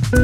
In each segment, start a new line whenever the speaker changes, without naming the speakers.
Good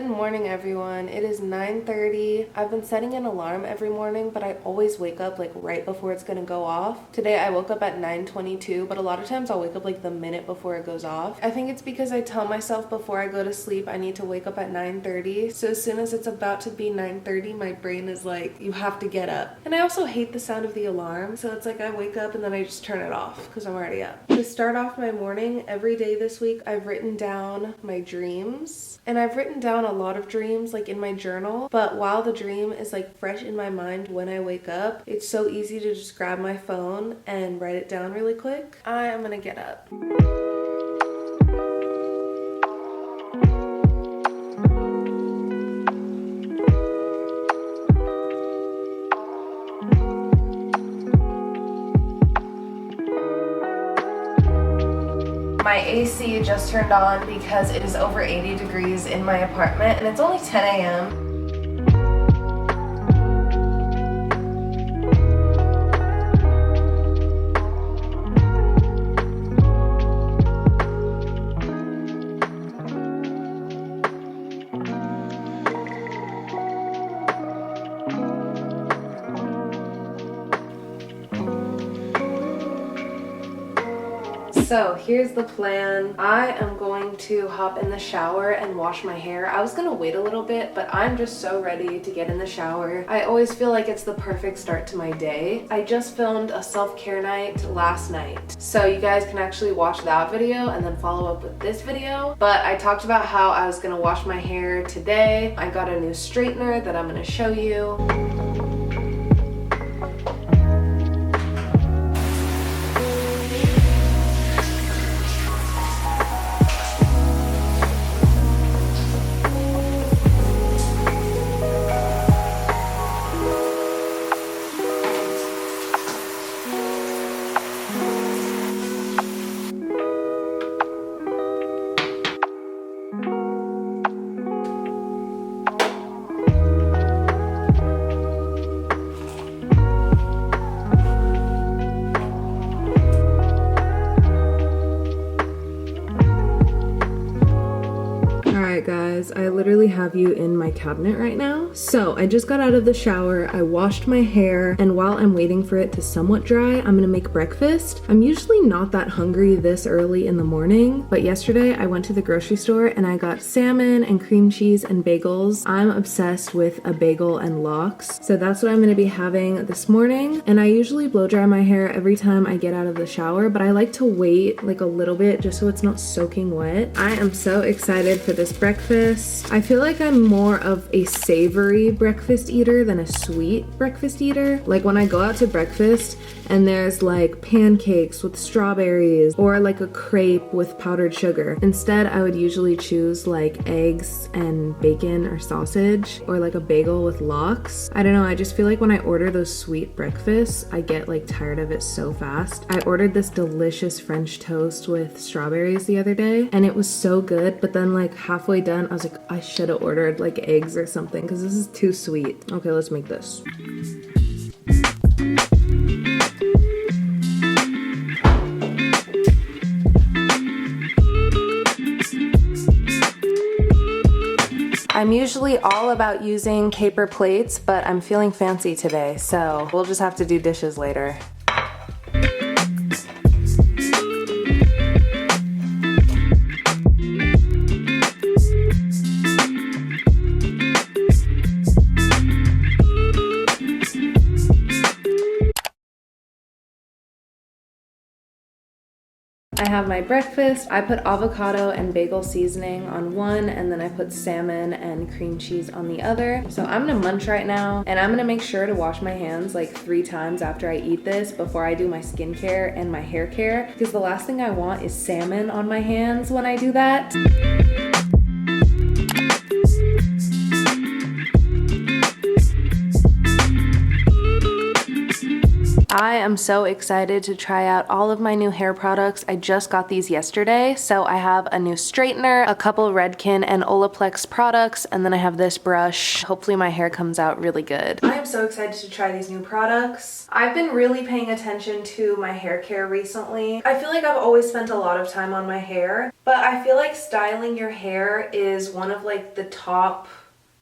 morning, everyone. It is 9:30. I've been setting an alarm every morning, but I always wake up like right before it's gonna go off. Today I woke up at 9:22, but a lot of times I'll wake up like the minute before it goes off. I think it's because I tell myself before I go to sleep I need to wake up at 9:30. So as soon as it's about to be 9:30, my brain is like, you have to get up. And I also hate the sound of the alarm, so it's like I wake up and then I just turn it off because I'm already up. To start off my morning, every day this week I've written down my dreams. And I've written down a lot of dreams like in my journal, but while the dream is like fresh in my mind when I wake up, it's so easy to just grab my phone and write it down really quick. I am gonna get up. My AC just turned on because it is over 80 degrees in my apartment and it's only 10 a.m. So here's the plan. I am going to hop in the shower and wash my hair. I was gonna wait a little bit, but I'm just so ready to get in the shower. I always feel like it's the perfect start to my day. I just filmed a self-care night last night, so you guys can actually watch that video and then follow up with this video. But I talked about how I was gonna wash my hair today. I got a new straightener that I'm gonna show you. Alright guys, I literally have you in my cabinet right now. So I just got out of the shower, I washed my hair, and while I'm waiting for it to somewhat dry, I'm gonna make breakfast. I'm usually not that hungry this early in the morning, but yesterday I went to the grocery store and I got salmon and cream cheese and bagels. I'm obsessed with a bagel and lox, so that's what I'm gonna be having this morning. And I usually blow dry my hair every time I get out of the shower, but I like to wait like a little bit just so it's not soaking wet. I am so excited for this breakfast. I feel like I'm more of a savory breakfast eater than a sweet breakfast eater. Like when I go out to breakfast and there's like pancakes with strawberries or like a crepe with powdered sugar. Instead, I would usually choose like eggs and bacon or sausage or like a bagel with lox. I don't know, I just feel like when I order those sweet breakfasts, I get like tired of it so fast. I ordered this delicious French toast with strawberries the other day and it was so good, but then like halfway done, I was like, I should have ordered like eggs or something because this is too sweet. Okay, let's make this. I'm usually all about using paper plates, but I'm feeling fancy today, so we'll just have to do dishes later. I have my breakfast. I put avocado and bagel seasoning on one, and then I put salmon and cream cheese on the other. So I'm gonna munch right now, and I'm gonna make sure to wash my hands like 3 times after I eat this before I do my skincare and my hair care, because the last thing I want is salmon on my hands when I do that. I am so excited to try out all of my new hair products. I just got these yesterday. So I have a new straightener, a couple Redken and Olaplex products, and then I have this brush. Hopefully my hair comes out really good. I am so excited to try these new products. I've been really paying attention to my hair care recently. I feel like I've always spent a lot of time on my hair, but I feel like styling your hair is one of like the top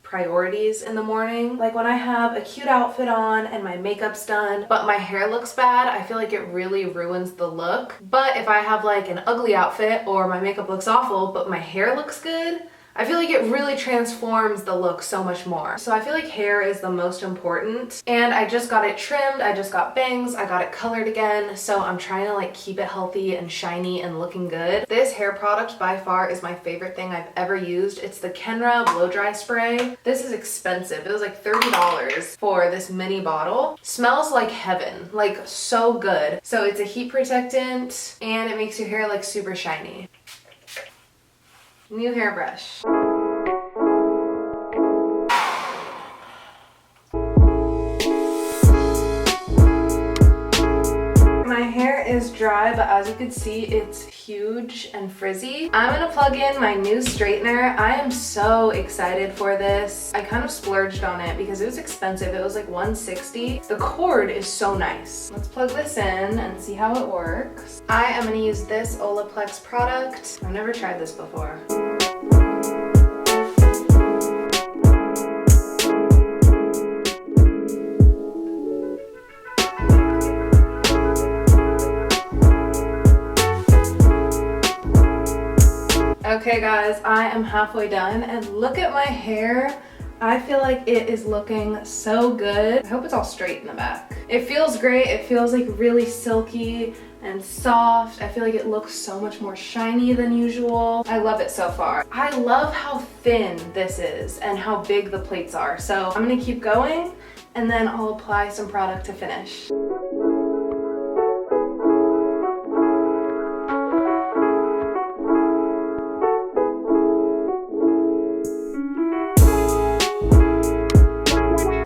priorities in the morning. Like when I have a cute outfit on and my makeup's done, but my hair looks bad, I feel like it really ruins the look. But if I have like an ugly outfit or my makeup looks awful, but my hair looks good, I feel like it really transforms the look so much more. So I feel like hair is the most important. And I just got it trimmed, I just got bangs, I got it colored again. So I'm trying to like keep it healthy and shiny and looking good. This hair product by far is my favorite thing I've ever used. It's the Kenra blow dry spray. This is expensive. It was like $30 for this mini bottle. Smells like heaven, like so good. So it's a heat protectant and it makes your hair like super shiny. New hairbrush. My hair is dry, but as you can see, it's huge and frizzy. I'm gonna plug in my new straightener. I am so excited for this. I kind of splurged on it because it was expensive. It was like $160. The cord is so nice. Let's plug this in and see how it works. I am gonna use this Olaplex product. I've never tried this before. Okay guys, I am halfway done and look at my hair. I feel like it is looking so good. I hope it's all straight in the back. It feels great. It feels like really silky and soft. I feel like it looks so much more shiny than usual. I love it so far. I love how thin this is and how big the plates are. So I'm gonna keep going and then I'll apply some product to finish.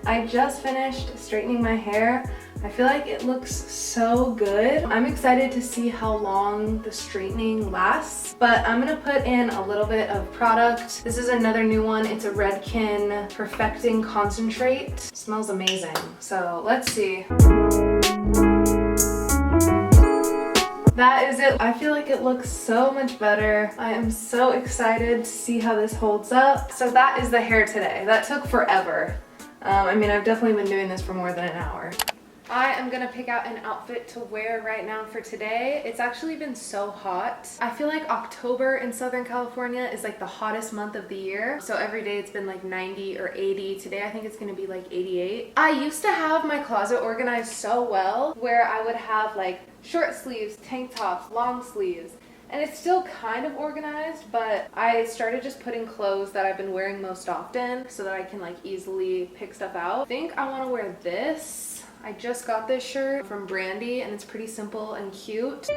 I just finished straightening my hair. I feel like it looks so good. I'm excited to see how long the straightening lasts, but I'm gonna put in a little bit of product. This is another new one. It's a Redken Perfecting Concentrate. It smells amazing. So let's see. That is it. I feel like it looks so much better. I am so excited to see how this holds up. So that is the hair today. That took forever. I mean, I've definitely been doing this for more than an hour. I am gonna pick out an outfit to wear right now for today. It's actually been so hot. I feel like October in Southern California is like the hottest month of the year. So every day it's been like 90 or 80. Today I think it's gonna be like 88. I used to have my closet organized so well where I would have like short sleeves, tank tops, long sleeves. And it's still kind of organized, but I started just putting clothes that I've been wearing most often so that I can like easily pick stuff out. I think I want to wear this. I just got this shirt from Brandy and it's pretty simple and cute.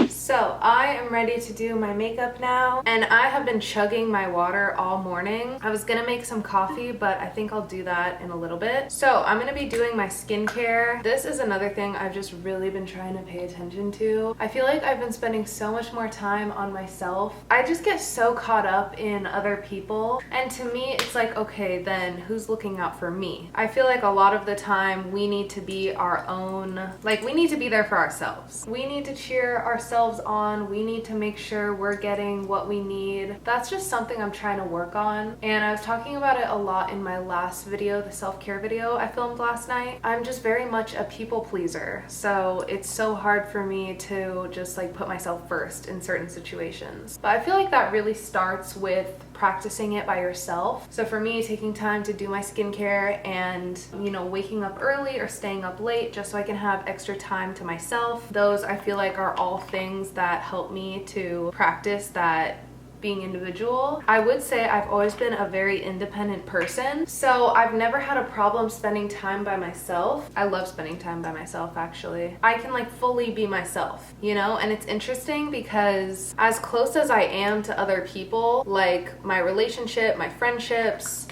So I am ready to do my makeup now and I have been chugging my water all morning. I was gonna make some coffee, but I think I'll do that in a little bit. So I'm gonna be doing my skincare. This is another thing I've just really been trying to pay attention to. I feel like I've been spending so much more time on myself. I just get so caught up in other people, and to me it's like, okay, then who's looking out for me? I feel like a lot of the time we need to be our own, like we need to be there for ourselves. We need to cheer ourselves on. We need to make sure we're getting what we need. That's just something I'm trying to work on. And I was talking about it a lot in my last video, the self-care video I filmed last night. I'm just very much a people pleaser. So it's so hard for me to just like put myself first in certain situations. But I feel like that really starts with practicing it by yourself. So for me, taking time to do my skincare and, you know, waking up early or staying up late just so I can have extra time to myself, those I feel like are all things that help me to practice that being individual. I would say I've always been a very independent person, so I've never had a problem spending time by myself. I love spending time by myself, actually. I can like fully be myself, you know? And it's interesting because as close as I am to other people, like my relationship, my friendships,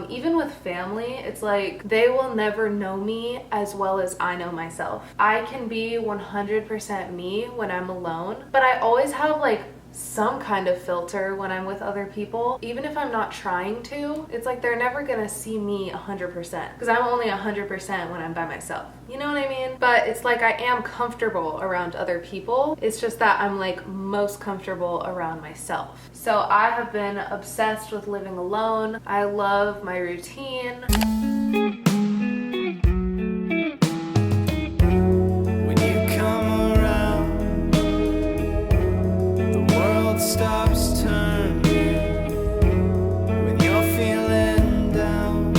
even with family, it's like they will never know me as well as I know myself. I can be 100% me when I'm alone, but I always have like some kind of filter when I'm with other people. Even if I'm not trying to, it's like they're never gonna see me 100% because I'm only 100% when I'm by myself. You know what I mean? But it's like I am comfortable around other people. It's just that I'm like most comfortable around myself. So I have been obsessed with living alone. I love my routine.
Stops turning when you're feeling down.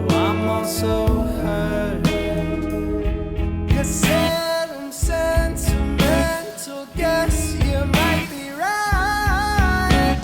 Oh, I'm also hurting. You said I'm sentimental, guess you might be right.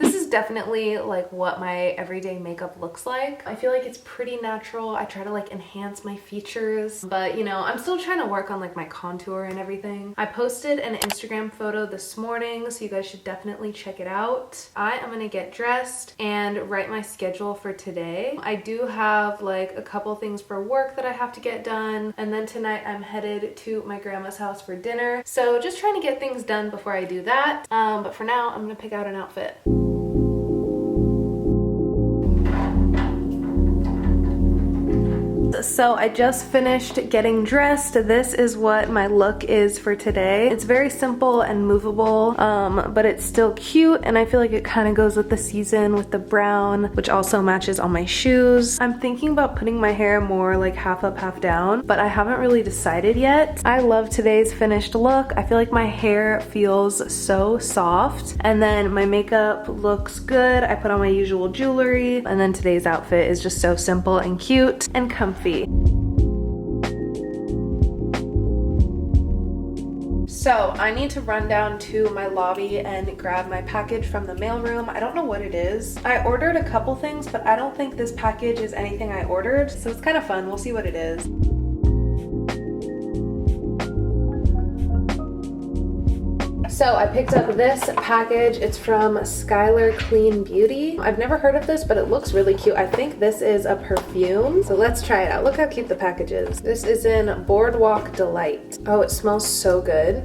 This is definitely like what my everyday makeup looks like. I feel like it's pretty natural. I try to like enhance my features, but you know, I'm still trying to work on like my contour and everything. I posted an Instagram photo this morning, so you guys should definitely check it out. I am gonna get dressed and write my schedule for today. I do have like a couple things for work that I have to get done, and then tonight I'm headed to my grandma's house for dinner. So just trying to get things done before I do that. But for now, I'm gonna pick out an outfit. So I just finished getting dressed. This is what my look is for today. It's very simple and movable, but it's still cute, and I feel like it kind of goes with the season with the brown, which also matches all my shoes. I'm thinking about putting my hair more like half up, half down, but I haven't really decided yet. I love today's finished look. I feel like my hair feels so soft, and then my makeup looks good. I put on my usual jewelry, and then today's outfit is just so simple and cute and comfy. So I need to run down to my lobby and grab my package from the mailroom. I don't know what it is. I ordered a couple things, but I don't think this package is anything I ordered, so it's kind of fun. We'll see what it is. So I picked up this package. It's from Skylar Clean Beauty. I've never heard of this, but it looks really cute. I think this is a perfume. So let's try it out. Look how cute the package is. This is in Boardwalk Delight. Oh, it smells so good.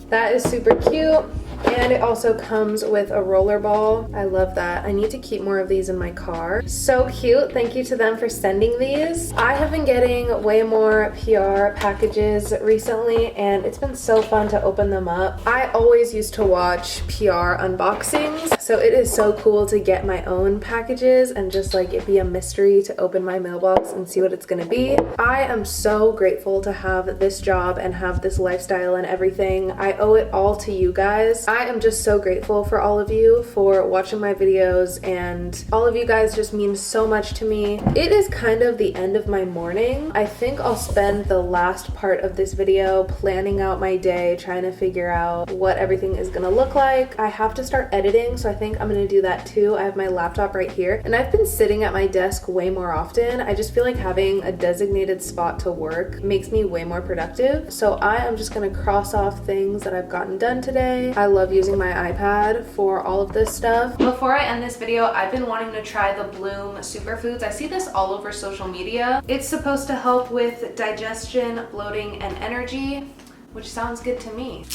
That is super cute. And it also comes with a roller ball. I love that. I need to keep more of these in my car. So cute. Thank you to them for sending these. I have been getting way more PR packages recently, and it's been so fun to open them up. I always used to watch PR unboxings, so it is so cool to get my own packages and just like it be a mystery to open my mailbox and see what it's gonna be. I am so grateful to have this job and have this lifestyle and everything. I owe it all to you guys. I am just so grateful for all of you for watching my videos, and all of you guys just mean so much to me. It is kind of the end of my morning. I think I'll spend the last part of this video planning out my day, trying to figure out what everything is gonna look like. I have to start editing, so I think I'm gonna do that too. I have my laptop right here, and I've been sitting at my desk way more often. I just feel like having a designated spot to work makes me way more productive. So I am just gonna cross off things that I've gotten done today. I love using my iPad for all of this stuff. Before I end this video, I've been wanting to try the Bloom Superfoods. I see this all over social media. It's supposed to help with digestion, bloating, and energy, which sounds good to me.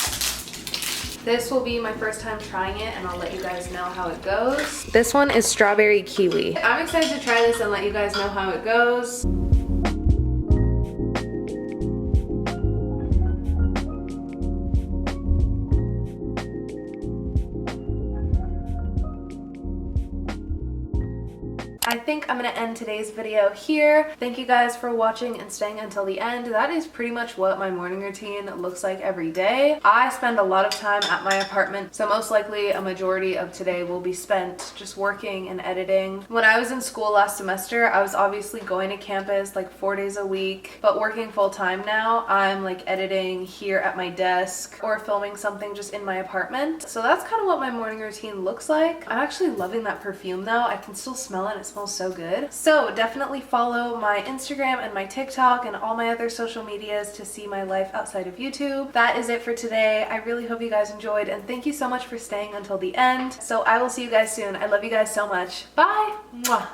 This will be my first time trying it, and I'll let you guys know how it goes. This one is strawberry kiwi. I'm excited to try this and let you guys know how it goes. I think I'm gonna end today's video here. Thank you guys for watching and staying until the end. That is pretty much what my morning routine looks like every day. I spend a lot of time at my apartment, so most likely a majority of today will be spent just working and editing. When I was in school last semester, I was obviously going to campus like 4 days a week, but working full time now, I'm like editing here at my desk or filming something just in my apartment. So that's kind of what my morning routine looks like. I'm actually loving that perfume though. I can still smell it. It smells so good. So definitely follow my Instagram and my TikTok and all my other social medias to see my life outside of YouTube. That is it for today. I really hope you guys enjoyed, and thank you so much for staying until the end. So I will see you guys soon. I love you guys so much. Bye. Mwah.